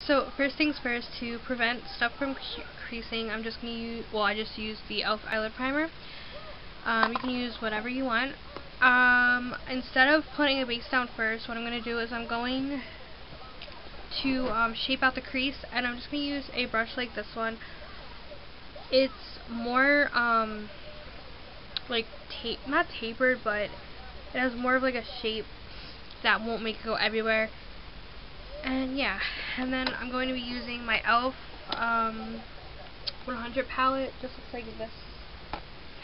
So first things first, to prevent stuff from creasing, I'm just going to use, well, I just used the e.l.f. eyelid primer. You can use whatever you want. Instead of putting a base down first, what I'm going to do is I'm going to shape out the crease, and I'm just going to use a brush like this one. It's more like not tapered, but it has more of like a shape that won't make it go everywhere. And yeah, and then I'm going to be using my e.l.f. 100 palette, just looks like this.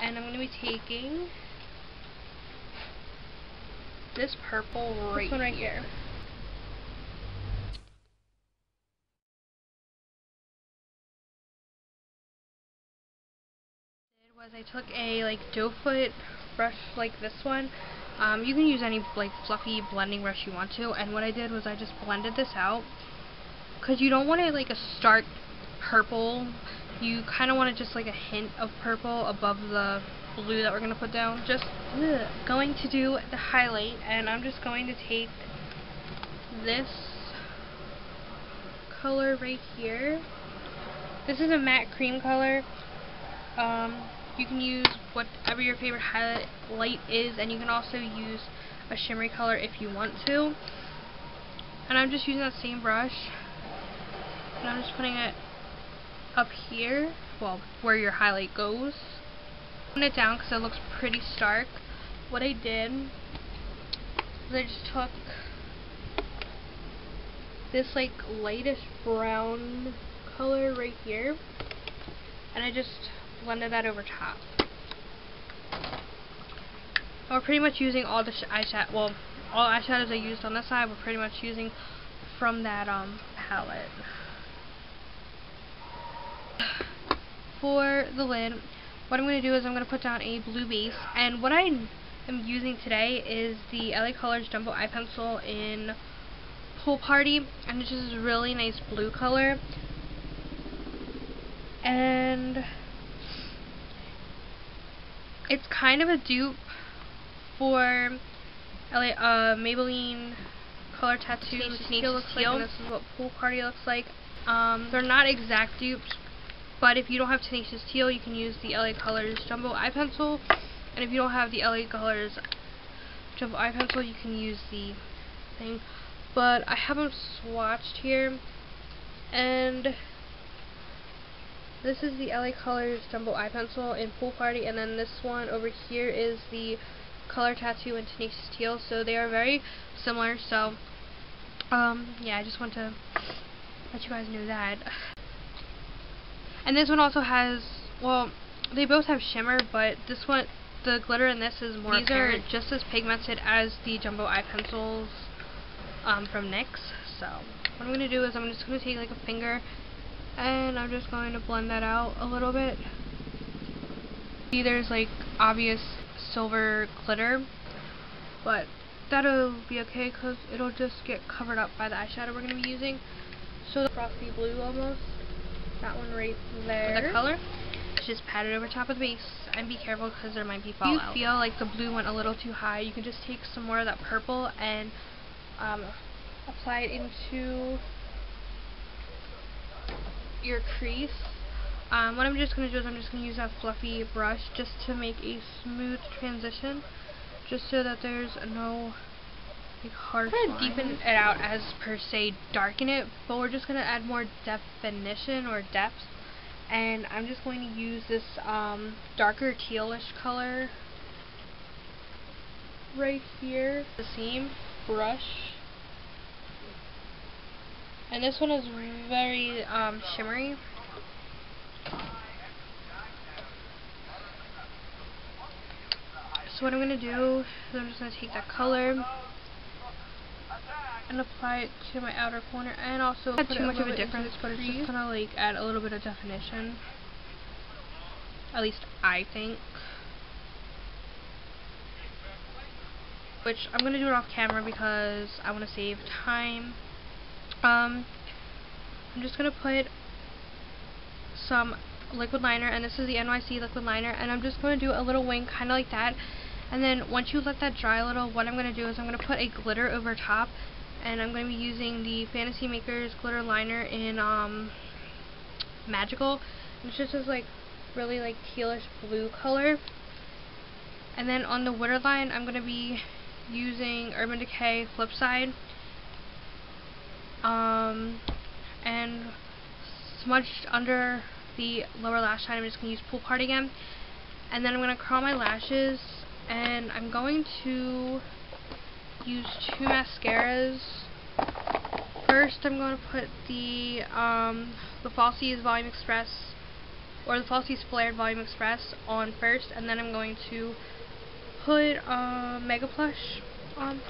And I'm going to be taking this purple this one right here. Was I took a doe foot brush like this one. You can use any like fluffy blending brush you want to, and what I did was I just blended this out, because you don't want it like a stark purple. You kind of want it just like a hint of purple above the blue that we're going to put down. Just going to do the highlight, and I'm just going to take this color right here. This is a matte cream color. You can use whatever your favorite highlight is, and you can also use a shimmery color if you want to. And I'm just using that same brush, and I'm just putting it up here, well, where your highlight goes. Put it down because it looks pretty stark. What I did was I just took this like lightish brown color right here, and I just blended that over top. We're pretty much using all the eyeshadow, well, all eyeshadows I used on this side, we're pretty much using from that palette. For the lid, what I'm going to do is I'm going to put down a blue base, and what I am using today is the LA Colors Jumbo Eye Pencil in Pool Party, and it's just a really nice blue color. And it's kind of a dupe for Maybelline Color Tattoo Tenacious Teal, and this is what Pool Party looks like. They're not exact dupes, but if you don't have Tenacious Teal, you can use the LA Colors Jumbo Eye Pencil, and if you don't have the LA Colors Jumbo Eye Pencil, you can use the thing. But I have them swatched here, and this is the LA Colors Jumbo Eye Pencil in Pool Party, and then this one over here is the Color Tattoo in Tenacious Teal, so they are very similar. So yeah, I just want to let you guys know that. And this one also has, well, they both have shimmer, but this one, the glitter in this is more apparent. These are just as pigmented as the Jumbo Eye Pencils from NYX. So what I'm going to do is I'm just going to take like a finger, and I'm just going to blend that out a little bit. See, there's like obvious silver glitter, but that'll be okay because it'll just get covered up by the eyeshadow we're going to be using. So the frosty blue almost, that one right there. For the color, just pat it over top of the base, and be careful because there might be fallout. If you feel like the blue went a little too high, you can just take some more of that purple and apply it into your crease. What I'm just going to do is I'm just going to use that fluffy brush just to make a smooth transition, just so that there's no like harsh lines. I'm going to deepen it out as per se darken it, but we're just going to add more definition or depth, and I'm just going to use this darker tealish color right here, the same brush. And this one is very shimmery. So what I'm going to do is I'm just going to take that color and apply it to my outer corner, and also not too much of a difference, but it's just going to like add a little bit of definition. At least I think. Which I'm going to do it off camera because I want to save time. I'm just going to put some liquid liner, and this is the NYC liquid liner, and I'm just going to do a little wing kind of like that, and then once you let that dry a little, what I'm going to do is I'm going to put a glitter over top, and I'm going to be using the Fantasy Makers glitter liner in Magical. And it's just this like really like tealish blue color. And then on the waterline, I'm going to be using Urban Decay Flipside, and smudged under the lower lash line. I'm just going to use Pool Party again, and then I'm going to curl my lashes, and I'm going to use two mascaras. First, I'm going to put the Falsies Volume Express, or the Falsies Flared Volume Express on first, and then I'm going to put Mega Plush on.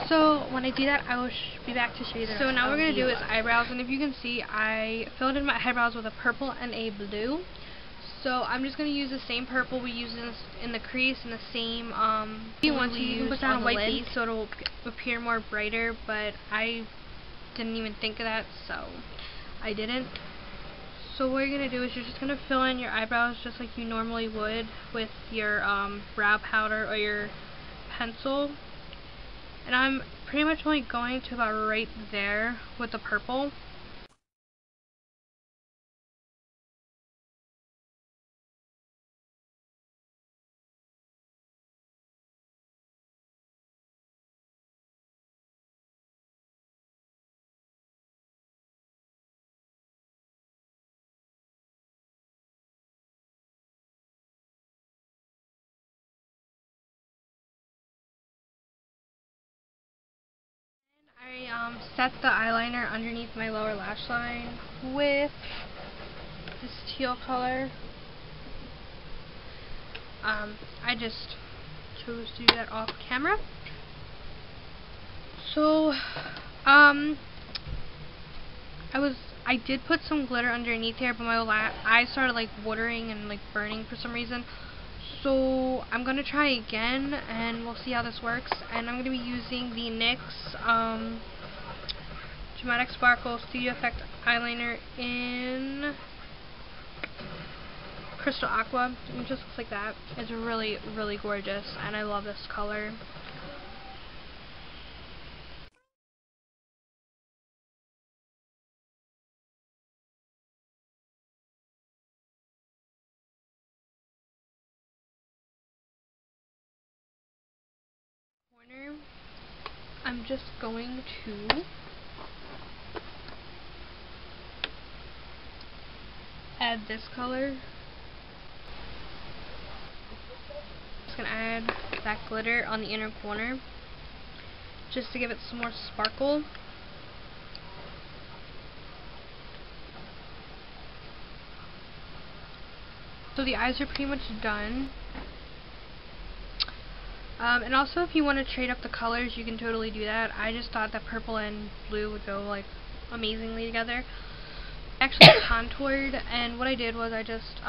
So when I do that, I will be back to show you the rest. So now we're going to do is eyebrows, and if you can see, I filled in my eyebrows with a purple and a blue. So I'm just going to use the same purple we used in the crease, and the same if you want to, you can put down a white base so it'll appear more brighter, but I didn't even think of that, so I didn't. So what you're going to do is you're just going to fill in your eyebrows just like you normally would with your brow powder or your pencil. And I'm pretty much only going to about right there with the purple. I set the eyeliner underneath my lower lash line with this teal color. I just chose to do that off camera. So, I did put some glitter underneath here, but my eyes started like watering and like burning for some reason. So I'm gonna try again, and we'll see how this works. And I'm gonna be using the NYX Dramatic Sparkle Studio Effect eyeliner in Crystal Aqua. It just looks like that. It's really, really gorgeous, and I love this color. Corner, I'm just going to add this color. Just gonna add that glitter on the inner corner just to give it some more sparkle. So the eyes are pretty much done. And also, if you want to trade up the colors, you can totally do that. I just thought that purple and blue would go like amazingly together. I actually contoured, and what I did was I just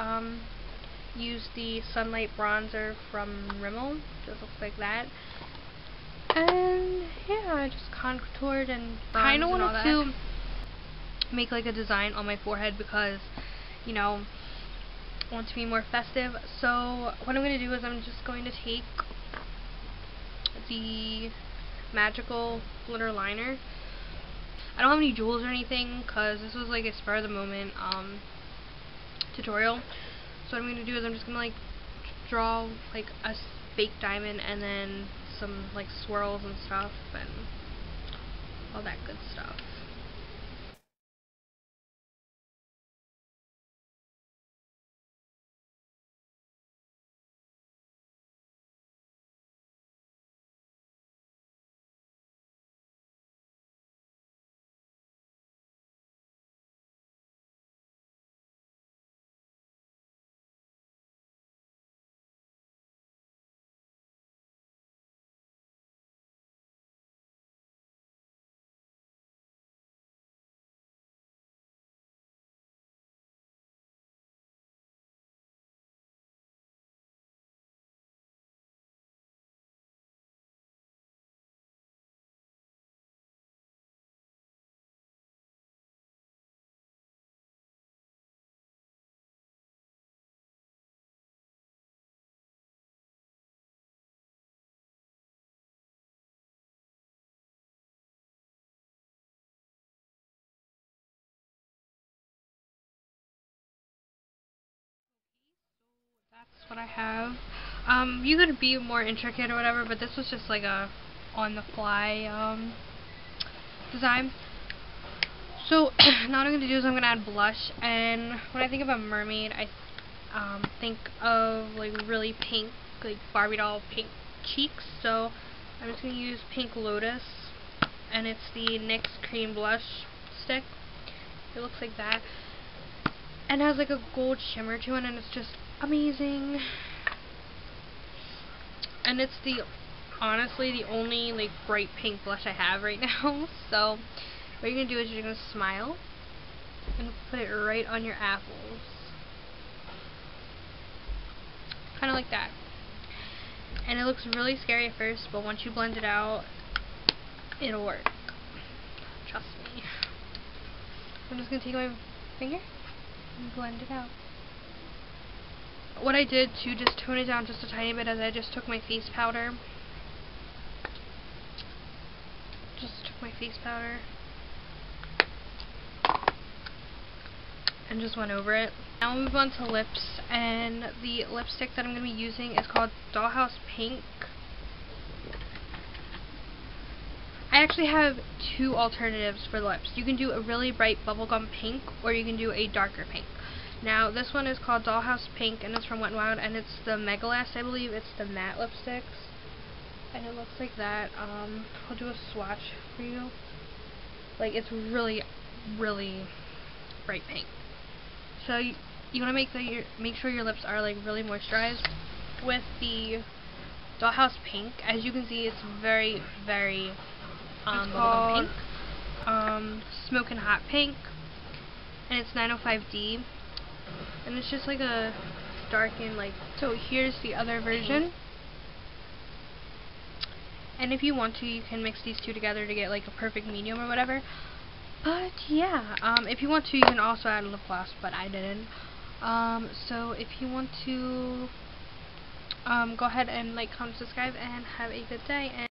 used the Sunlight Bronzer from Rimmel. Just looks like that. And yeah, I just contoured and kind of wanted to make like a design on my forehead because, you know, I want to be more festive. So what I'm going to do is I'm just going to take the Magical glitter liner. I don't have any jewels or anything because this was like a spur of the moment tutorial. So what I'm going to do is I'm just going to like draw like a fake diamond and then some like swirls and stuff and all that good stuff. That's what I have. You could be more intricate or whatever, but this was just like a on the fly design. So now what I'm gonna do is I'm gonna add blush, and when I think of a mermaid, I think of like really pink, like Barbie doll pink cheeks. So I'm just gonna use Pink Lotus, and it's the NYX cream blush stick. It looks like that, and it has like a gold shimmer to it, and it's just amazing. And it's honestly the only like bright pink blush I have right now. So what you're gonna do is you're gonna smile and put it right on your apples, kind of like that. And it looks really scary at first, but once you blend it out, it'll work. Trust me. I'm just gonna take my finger and blend it out. What I did to just tone it down just a tiny bit is I just took my face powder. And just went over it. Now we'll move on to lips, and the lipstick that I'm going to be using is called Dollhouse Pink. I actually have two alternatives for lips. You can do a really bright bubblegum pink, or you can do a darker pink. Now this one is called Dollhouse Pink, and it's from Wet n Wild, and it's the Megalast, I believe. It's the matte lipsticks, and it looks like that. I'll do a swatch for you. Like, it's really, really bright pink. So you want to make sure your lips are like really moisturized with the Dollhouse Pink. As you can see, it's very, very bubblegum pink, smoking hot pink, and it's 905D, and it's just like a darkened like. So here's the other version. And if you want to, you can mix these two together to get like a perfect medium or whatever. But yeah, if you want to, you can also add lip gloss, but I didn't. So if you want to, go ahead and like, comment, subscribe, and have a good day. And